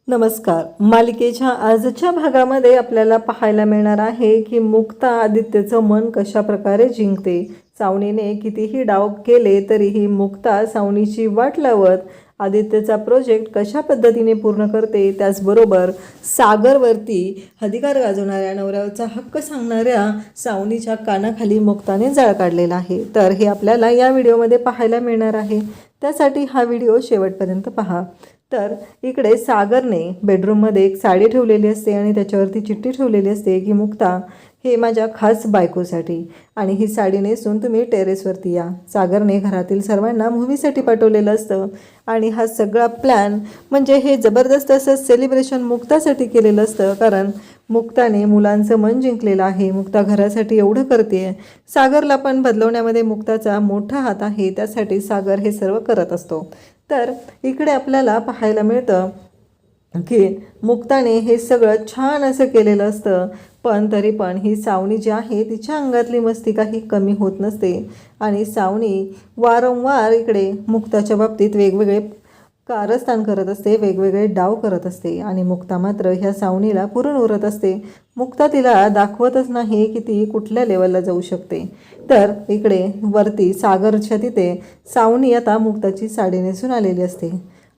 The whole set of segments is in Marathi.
नमस्कार. मालिकेच्या आजच्या भागामध्ये आपल्याला पाहायला मिळणार आहे की मुक्ता आदित्यचं मन कशा प्रकारे जिंकते. सावनीने कितीही डाव केले तरीही मुक्ता सावनीची वाट लावत आदित्यचा प्रोजेक्ट कशा पद्धतीने पूर्ण करते. त्याचबरोबर सागरवरती अधिकार गाजवणाऱ्या नवऱ्याचा हक्क सांगणाऱ्या सावनीच्या कानाखाली मुक्ताने जाळ काढलेला आहे. तर हे आपल्याला या व्हिडिओमध्ये पाहायला मिळणार आहे. त्यासाठी हा व्हिडिओ शेवटपर्यंत पहा. तर इकडे सागरने बेडरूममध्ये एक साडी ठेवलेली असते आणि त्याच्यावरती चिठ्ठी ठेवलेली असते की मुक्ता, हे माझ्या खास बायकोसाठी आणि ही साडी नेसून तुम्ही टेरेसवरती या. सागरने घरातील सर्वांना मूव्हीसाठी पाठवलेलं असतं आणि हा सगळा प्लॅन म्हणजे हे जबरदस्त असं सेलिब्रेशन मुक्तासाठी केलेलं असतं. कारण मुक्ताने मुलांचं मन जिंकलेलं आहे. मुक्ता घरासाठी एवढं करते. सागरला पण बदलवण्यामध्ये मुक्ताचा मोठा हात आहे. त्यासाठी सागर हे सर्व करत असतो. तर इकडे आपल्याला पाहायला मिळतं की मुक्ताने हे सगळं छान असं केलेलं असतं. पण तरी पण ही सावनी जी आहे तिच्या अंगातली मस्ती काही कमी होत नसते आणि सावनी वारंवार इकडे मुक्ताच्या बाबतीत वेगवेगळे कारस्थान करत असते, वेगवेगळे डाव करत असते आणि मुक्ता मात्र ह्या सावनीला पुरून उरत असते. मुक्ता तिला दाखवतच नाही की ती कुठल्या लेवलला जाऊ शकते. तर इकडे वरती सागरच्या तिथे सावनी आता मुक्ताची साडी नेसून आलेली असते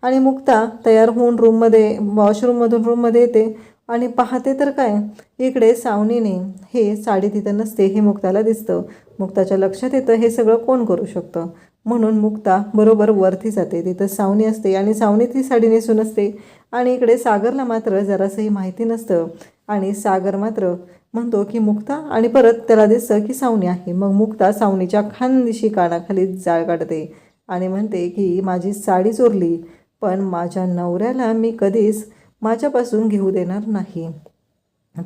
आणि मुक्ता तयार होऊन रूममध्ये वॉशरूममधून रूममध्ये येते आणि पाहते तर काय, इकडे सावनीने हे साडी तिथं नसते हे मुक्ताला दिसतं. मुक्ताच्या लक्षात येतं हे सगळं कोण करू शकतं. म्हणून मुक्ता बरोबर वरती जाते. तिथं सावनी असते आणि सावनी ती साडी नेसून असते आणि इकडे सागरला मात्र जरासंही माहिती नसतं आणि सागर मात्र म्हणतो की मुक्ता, आणि परत त्याला दिसतं की सावनी आहे. मग मुक्ता सावनीच्या खानदिशी कानाखाली जाळ काढते आणि म्हणते की माझी साडी चोरली पण माझ्या नवऱ्याला मी कधीच माझ्यापासून घेऊ देणार नाही.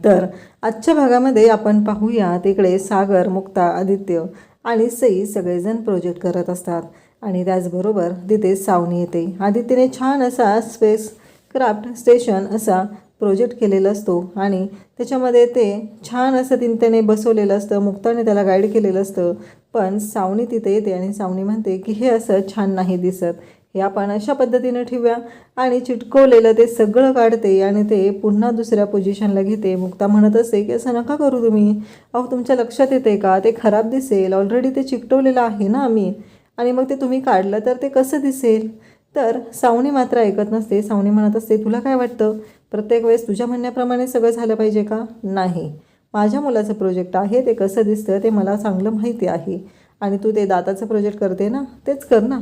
तर आजच्या भागामध्ये आपण पाहूया तिकडे सागर, मुक्ता, आदित्य आणि सई सगळेजण प्रोजेक्ट करत असतात आणि त्याचबरोबर तिथे सावनी येते. आदित्यने छान असा स्पेस क्राफ्ट स्टेशन असा प्रोजेक्ट केलेला असतो आणि त्याच्यामध्ये ते छान असं त्याने बसवलेलं असतं. मुक्ताने त्याला गाईड केलेलं असतं. पण सावनी तिथे येते आणि सावनी म्हणते की हे असं छान नाही दिसत, हे आपण अशा पद्धतीने ठेवूया आणि चिटकवलेलं ते सगळं काढते आणि ते पुन्हा दुसऱ्या पोझिशनला घेते. मुक्ता म्हणत असते की असं नका करू तुम्ही, अहो तुमच्या लक्षात येते का, ते खराब दिसेल, ऑलरेडी ते चिकटवलेलं आहे ना आम्ही, आणि मग ते तुम्ही काढलं तर ते कसं दिसेल. तर सावनी मात्र ऐकत नसते. सावनी म्हणत असते तुला काय वाटतं, प्रत्येक वेळेस तुझ्या म्हणण्याप्रमाणे सगळं झालं पाहिजे का, नाही, माझ्या मुलाचं प्रोजेक्ट आहे, ते कसं दिसतं ते मला चांगलं माहिती आहे आणि तू ते दाताचं प्रोजेक्ट करते ना, तेच कर ना,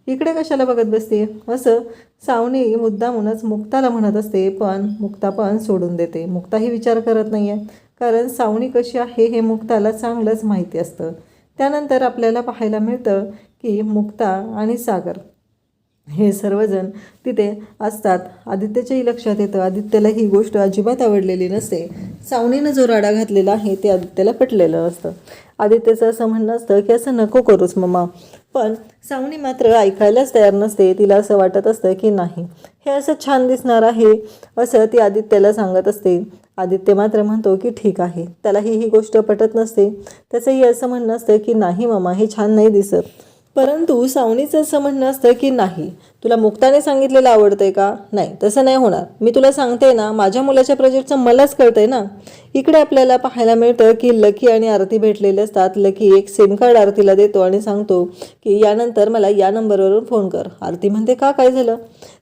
इकडे कशाला बघत बसते, असं सावनी मुद्दामूनच मुक्ताला म्हणत असते. पण मुक्ता पण सोडून देते. मुक्ताही विचार करत नाही आहे कारण सावनी कशी आहे हे मुक्ताला चांगलंच माहिती असतं. त्यानंतर आपल्याला पाहायला मिळतं की मुक्ता आणि सागर हे सर्वजण तिथे असतात. आदित्यच्याही लक्षात येतं. आदित्यला ही गोष्ट अजिबात आवडलेली नसते. सावनीनं जो राडा घातलेला आहे ते आदित्यला पटलेलं असतं. आदित्यचं असं म्हणणं असतं की असं नको करूच मम्मा, पण सावनी मात्र ऐकायलाच तयार नसते. तिला असं वाटत असतं की नाही, हे असं छान दिसणार आहे असं ती आदित्यला सांगत असते. आदित्य मात्र म्हणतो की ठीक आहे. त्यालाही ही गोष्ट पटत नसते. त्याचंही असं म्हणणं असतं की नाही मम्मा, हे छान नाही दिसत. परंतु सावनीचं असं म्हणणं असतं की नाही, तुला मुक्ताने सांगितलेलं आवडतंय का, नाही तसं नाही होणार, मी तुला सांगते ना, माझ्या मुलाच्या प्रोजेक्टचं मलाच कळतंय ना. इकडे आपल्याला पाहायला मिळतं की लकी आणि आरती भेटलेले असतात. लकी एक सिम कार्ड आरतीला देतो आणि सांगतो की यानंतर मला या नंबरवरून फोन कर. आरती म्हणते का, काय झालं.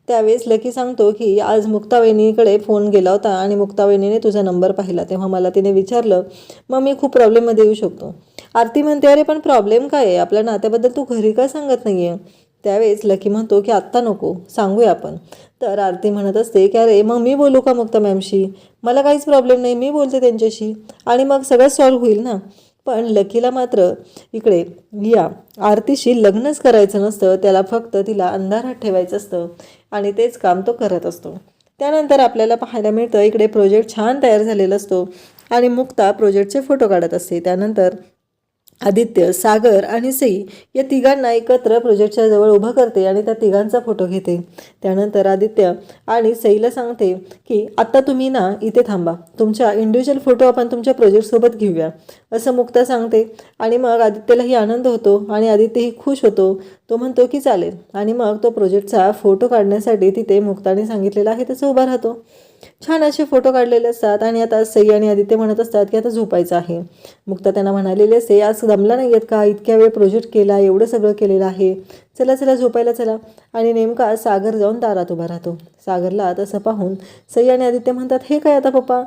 त्यावेळेस लकी सांगतो की आज मुक्तावहिनीकडे फोन गेला होता आणि मुक्तावहिनीने तुझा नंबर पाहिला, तेव्हा मला तिने विचारलं, मग मी खूप प्रॉब्लेममध्ये येऊ शकतो. आरती म्हणते अरे पण प्रॉब्लेम काय आहे, आपल्या नात्याबद्दल तू घरी का सांगत नाही आहे. त्यावेळेस लकी म्हणतो की आत्ता नको, सांगूया आपण. तर आरती म्हणत असते की अरे मग मी बोलू का मुक्ता मॅमशी, मला काहीच प्रॉब्लेम नाही, मी बोलते त्यांच्याशी आणि मग सगळं सॉल्व्ह होईल ना. पण लकीला मात्र इकडे या आरतीशी लग्नच करायचं नसतं. त्याला फक्त तिला अंधारात ठेवायचं असतं आणि तेच काम तो करत असतो. त्यानंतर आपल्याला पाहायला मिळतं इकडे प्रोजेक्ट छान तयार झालेला असतो आणि मुक्ता प्रोजेक्टचे फोटो काढत असते. त्यानंतर आदित्य, सागर आणि सई या तिघांना एकत्र प्रोजेक्टच्या जवळ उभं करते आणि त्या तिघांचा फोटो घेते. त्यानंतर आदित्य आणि सईला सांगते की आत्ता तुम्ही ना इथे थांबा, तुमच्या इंडिव्हिज्युअल फोटो आपण तुमच्या प्रोजेक्टसोबत घेऊया असं मुक्ता सांगते. आणि मग आदित्यलाही आनंद होतो आणि आदित्यही खुश होतो. तो म्हणतो की चालेल आणि मग तो प्रोजेक्टचा फोटो काढण्यासाठी तिथे मुक्ताने सांगितलेलं आहे तसं उभा राहतो. छान असे फोटो काढलेले असतात आणि आता सई आणि आदित्य म्हणत असतात की आता झोपायचं आहे. मुक्ता त्यांना म्हणालेली असते, आज दमला नाही आहेत का, इतक्या वेळ प्रोजेक्ट केला, एवढं सगळं केलेलं आहे, चला चला झोपायला चला. आणि नेमका सागर जाऊन दारात उभा राहतो. सागरला तसं पाहून सई आणि आदित्य म्हणतात, हे काय आता पप्पा.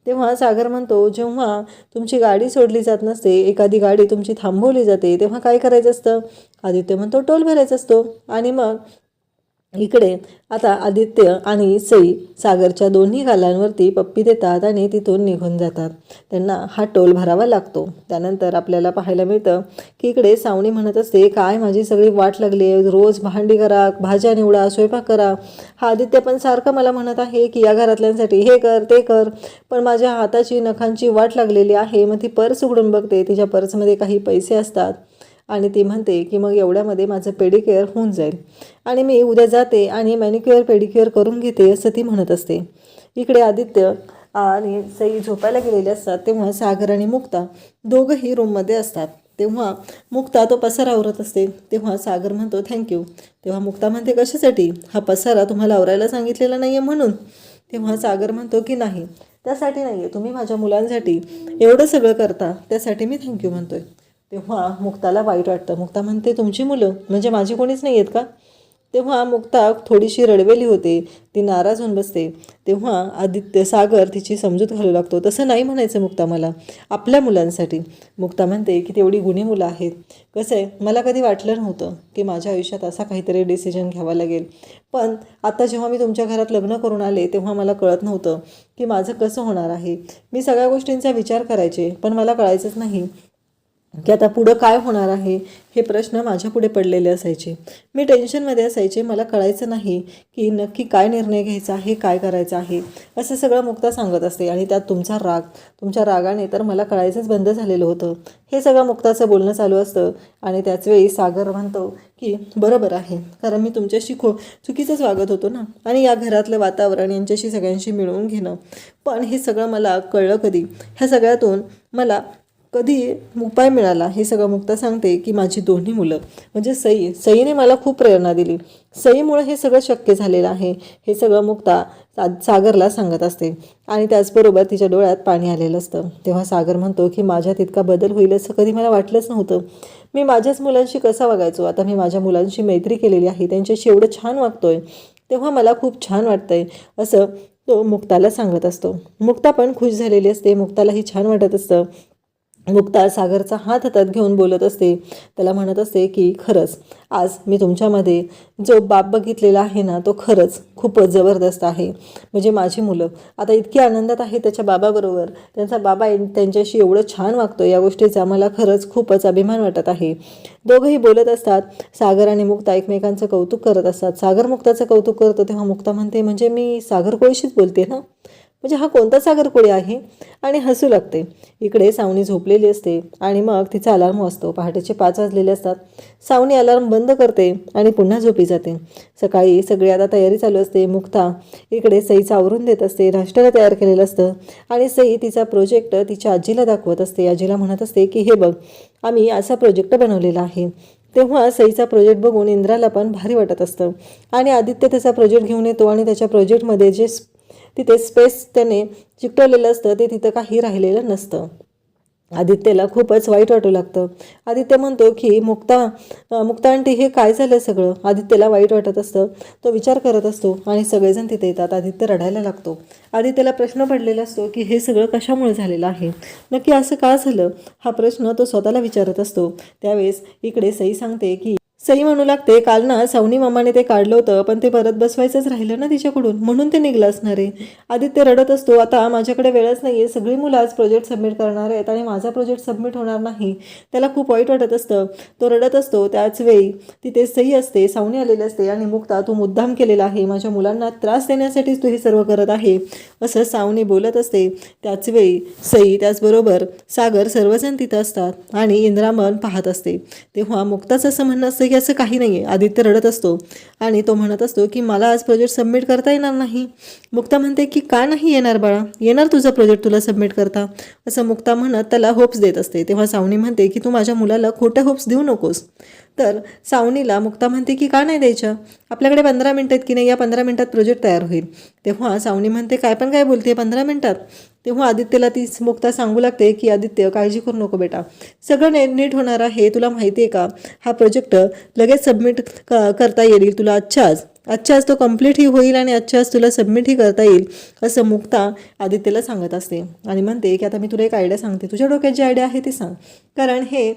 तेव्हा सागर म्हणतो, जेव्हा तुमची गाडी सोडली जात नसते, एखादी गाडी तुमची थांबवली जाते, तेव्हा काय करायचं असतं. आदित्य म्हणतो, टोल भरायचा असतो. आणि मग इकडे आता आदित्य आणि सई सागरच्या दोन्ही गालांवरती पप्पी देतात आणि तिथून निघून जातात. त्यांना हा टोल भरावा लागतो. त्यानंतर आपल्याला पाहायला मिळतं की इकडे सावनी म्हणत असते, काय माझी सगळी वाट लागली आहे, रोज भांडी करा, भाज्या निवडा, स्वयंपाक करा. हा आदित्य पण सारखं मला म्हणत आहे की या घरातल्यांसाठी हे कर ते कर, पण माझ्या हाताची नखांची वाट लागलेली आहे. मग ती पर्स उघडून बघते, तिच्या पर्समध्ये काही पैसे असतात आणि ती म्हणते की मग एवढ्यामध्ये माझं पेडिक्युअर होऊन जाईल आणि मी उद्या जाते आणि मॅनिक्युअर पेडिक्युअर करून घेते, असं ती म्हणत असते. इकडे आदित्य आणि सई झोपायला गेलेले असतात. तेव्हा सागर आणि मुक्ता दोघंही रूममध्ये असतात. तेव्हा मुक्ता तो पसारा आवरत असते. तेव्हा सागर म्हणतो थँक्यू. तेव्हा मुक्ता म्हणते, कशासाठी, हा पसारा तुम्हाला आवरायला सांगितलेला नाही आहे म्हणून. तेव्हा सागर म्हणतो की नाही, त्यासाठी नाही आहे, तुम्ही माझ्या मुलांसाठी एवढं सगळं करता त्यासाठी मी थँक्यू म्हणतोय. तेव्हा मुक्ताला वाईट वाटतं. मुक्ता म्हणते, तुमची मुलं म्हणजे माझी कोणीच नाही आहेत का. तेव्हा मुक्ता थोडीशी रडवेली होते, ती नाराज होऊन बसते. तेव्हा सागर तिची समजूत घालू लागतो, तसं नाही म्हणायचं मुक्ता, मला आपल्या मुलांसाठी. मुक्ता म्हणते की तेवढी गुणी मुलं आहेत. कसं आहे, मला कधी वाटलं नव्हतं की माझ्या आयुष्यात असा काहीतरी डिसिजन घ्यावा लागेल, पण आता जेव्हा मी तुमच्या घरात लग्न करून आले तेव्हा मला कळत नव्हतं की माझं कसं होणार आहे. मी सगळ्या गोष्टींचा विचार करायचे, पण मला कळायचंच नाही की आता पुढं काय होणार आहे. हे प्रश्न माझ्या पुढे पडलेले असायचे. मी टेन्शनमध्ये असायचे, मला कळायचं नाही की नक्की काय निर्णय घ्यायचा आहे, काय करायचं आहे, असं सगळं मुक्ता सांगत असते. आणि त्यात तुमच्या रागाने तर मला कळायचंच बंद झालेलं होतं. हे सगळं मुक्ताचं बोलणं चालू असतं. आणि त्याचवेळी सागर म्हणतो की बरोबर आहे, कारण मी तुमच्याशी चुकीचंच वागत होतो ना, आणि या घरातलं वातावरण यांच्याशी सगळ्यांशी मिळवून घेणं. पण हे सगळं मला कळलं कधी, ह्या सगळ्यातून मला कधी उपाय मिळाला. हे सगळं मुक्ता सांगते की माझी दोन्ही मुलं म्हणजे सईने मला खूप प्रेरणा दिली, सईमुळे हे सगळं शक्य झालेलं आहे. हे सगळं मुक्ता सागरला सांगत असते आणि त्याचबरोबर तिच्या डोळ्यात पाणी आलेलं असतं. तेव्हा सागर म्हणतो की माझ्यात इतका बदल होईल असं कधी मला वाटलंच नव्हतं. मी माझ्याच मुलांशी कसा वागायचो, आता मी माझ्या मुलांशी मैत्री केलेली आहे, त्यांच्याशी एवढं छान वागतोय, तेव्हा मला खूप छान वाटतंय, असं तो मुक्ताला सांगत असतो. मुक्ता पण खुश झालेली असते, मुक्तालाही छान वाटत असतं. मुक्ता सागरचा हात हातात घेऊन बोलत असते, त्याला म्हणत असते की खरंच आज मी तुमच्यामध्ये जो बाप बघितलेला आहे ना, तो खरंच खूपच जबरदस्त आहे. म्हणजे माझी मुलं आता इतकी आनंदात आहे त्याच्या बाबाबरोबर, त्यांचा बाबा त्यांच्याशी एवढं छान वागतो, या गोष्टीचा मला खरंच खूपच अभिमान वाटत आहे. दोघंही बोलत असतात. सागर आणि मुक्ता एकमेकांचं कौतुक करत असतात. सागर मुक्ताचं कौतुक करतो तेव्हा मुक्ता म्हणते, म्हणजे मी सागर कोळीशीच बोलते ना, म्हणजे हा कोणता सागर कोळी आहे, आणि हसू लागते. इकडे सावनी झोपलेली असते आणि मग तिचा अलार्म वाजतो. पहाटेचे 5 वाजलेले असतात. सावनी अलार्म बंद करते आणि पुन्हा झोपी जाते. सकाळी सगळी आता तयारी चालू असते. मुक्ता इकडे सईचं आवरून देत असते, नाश्त्याला तयार केलेलं असतं आणि सई तिचा प्रोजेक्ट तिच्या आजीला दाखवत असते. आजीला म्हणत असते की हे बघ, आम्ही असा प्रोजेक्ट बनवलेला आहे. तेव्हा सईचा प्रोजेक्ट बघून इंद्राला पण भारी वाटत असतं आणि आदित्य त्याचा प्रोजेक्ट घेऊन येतो आणि त्याच्या प्रोजेक्टमध्ये जे तिथे स्पेस त्याने चिकटवलेलं असतं ते तिथं काही राहिलेलं नसतं. आदित्यला खूपच वाईट वाटू लागतं. आदित्य म्हणतो की मुक्ता आंटी, हे काय झालं सगळं. आदित्यला वाईट वाटत असतं, तो विचार करत असतो आणि सगळेजण तिथे येतात. आदित्य रडायला लागतो. आदित्यला प्रश्न पडलेला असतो की हे सगळं कशामुळे झालेलं आहे, नक्की असं का झालं, हा प्रश्न तो स्वतःला विचारत असतो. त्यावेळेस इकडे सई सांगते की सई म्हणू लागते, काल ना सावनी मामाने ते काढलं होतं, पण ते परत बसवायचंच राहिलं ना तिच्याकडून, म्हणून ते निघलं असणार आहे. आदित्य रडत असतो, आता माझ्याकडे वेळच नाही आहे, सगळी मुलं आज प्रोजेक्ट सबमिट करणार आहेत आणि माझा प्रोजेक्ट सबमिट होणार नाही. त्याला खूप वाईट वाटत असतं, तो रडत असतो. त्याच वेळी तिथे सई असते, सावनी आलेली असते आणि मुक्ता, तू मुद्दाम केलेला आहे, माझ्या मुलांना त्रास देण्यासाठीच तू हे सर्व करत आहे, असं सावनी बोलत असते. त्याच वेळी सई, त्याचबरोबर सागर सर्वजण तिथं असतात आणि इंद्रामन पाहत असते. तेव्हा मुक्ताचं असं म्हणणं असतं की असं काही नाही आहे. आदित्य रडत असतो आणि तो म्हणत असतो की मला आज प्रोजेक्ट सबमिट करता येणार नाही. मुक्ता म्हणते की का नाही येणार बाळा, येणार तुझा प्रोजेक्ट तुला सबमिट करता, असं मुक्ता म्हणत त्याला होप्स देत असते. तेव्हा सावनी म्हणते की तू माझ्या मुलाला खोट्या होप्स देऊ नकोस, तर सावनीला मुक्ता म्हणते की का नाही द्यायच्या, आपल्याकडे 15 मिनटं आहेत की नाही, या 15 मिनटात प्रोजेक्ट तयार होईल. तेव्हा सावनी म्हणते काय पण काय बोलते 15 मिनटात. तेव्हा आदित्यला ती मुक्ता सांगू लागते की आदित्य काळजी करू नको बेटा, सगळं नीट होणार आहे. तुला माहिती आहे का, हा प्रोजेक्ट लगेच सबमिट करता येईल तुला, आजच्याच तो कम्प्लीटही होईल आणि आजच्याच तुला सबमिटही करता येईल, असं मुक्ता आदित्यला सांगत असते. आणि म्हणते की आता मी तुला एक आयडिया सांगते, तुझ्या डोक्यात जी आयडिया आहे ती सांग, कारण हे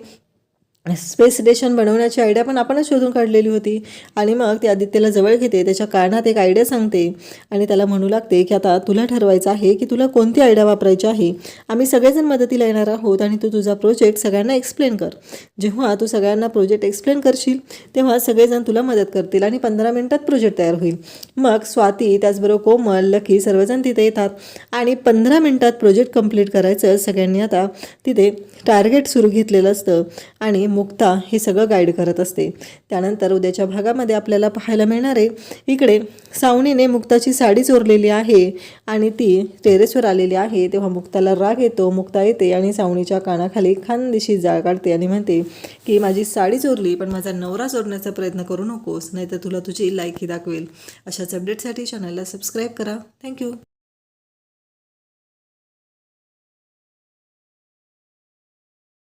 स्पेस स्टेशन बनवण्याची आयडिया पण आपणच शोधून काढलेली होती. आणि मग ती आदित्यला जवळ घेते, त्याच्या कानात एक आयडिया सांगते आणि त्याला म्हणू लागते की आता तुला ठरवायचं आहे की तुला कोणती आयडिया वापरायची आहे. आम्ही सगळेजण मदतीला येणार आहोत आणि तू तुझा प्रोजेक्ट सगळ्यांना एक्सप्लेन कर. जेव्हा तू सगळ्यांना प्रोजेक्ट एक्सप्लेन करशील तेव्हा सगळेजण तुला मदत करतील आणि 15 मिनटात प्रोजेक्ट तयार होईल. मग स्वाती, त्याचबरोबर कोमल, लकी सर्वजण तिथे येतात आणि 15 मिनटात प्रोजेक्ट कंप्लीट करायचं सगळ्यांनी आता तिथे टार्गेट सुरू घेतलेलं असतं आणि मुक्ता हे सगळं गाईड करत असते. त्यानंतर उद्याच्या भागामध्ये आपल्याला पाहायला मिळणार आहे, इकडे सावनीने मुक्ताची साडी चोरलेली आहे आणि ती टेरेसवर आलेली आहे. तेव्हा मुक्ताला राग येतो. मुक्ता येते आणि सावनीच्या कानाखाली खानदेशी जाळ काढते आणि म्हणते की माझी साडी चोरली पण माझा नवरा चोरण्याचा प्रयत्न करू नकोस, नाहीतर तुला तुझी लायकी दाखवेल. अशाच अपडेटसाठी चॅनलला सबस्क्राईब करा. थँक्यू.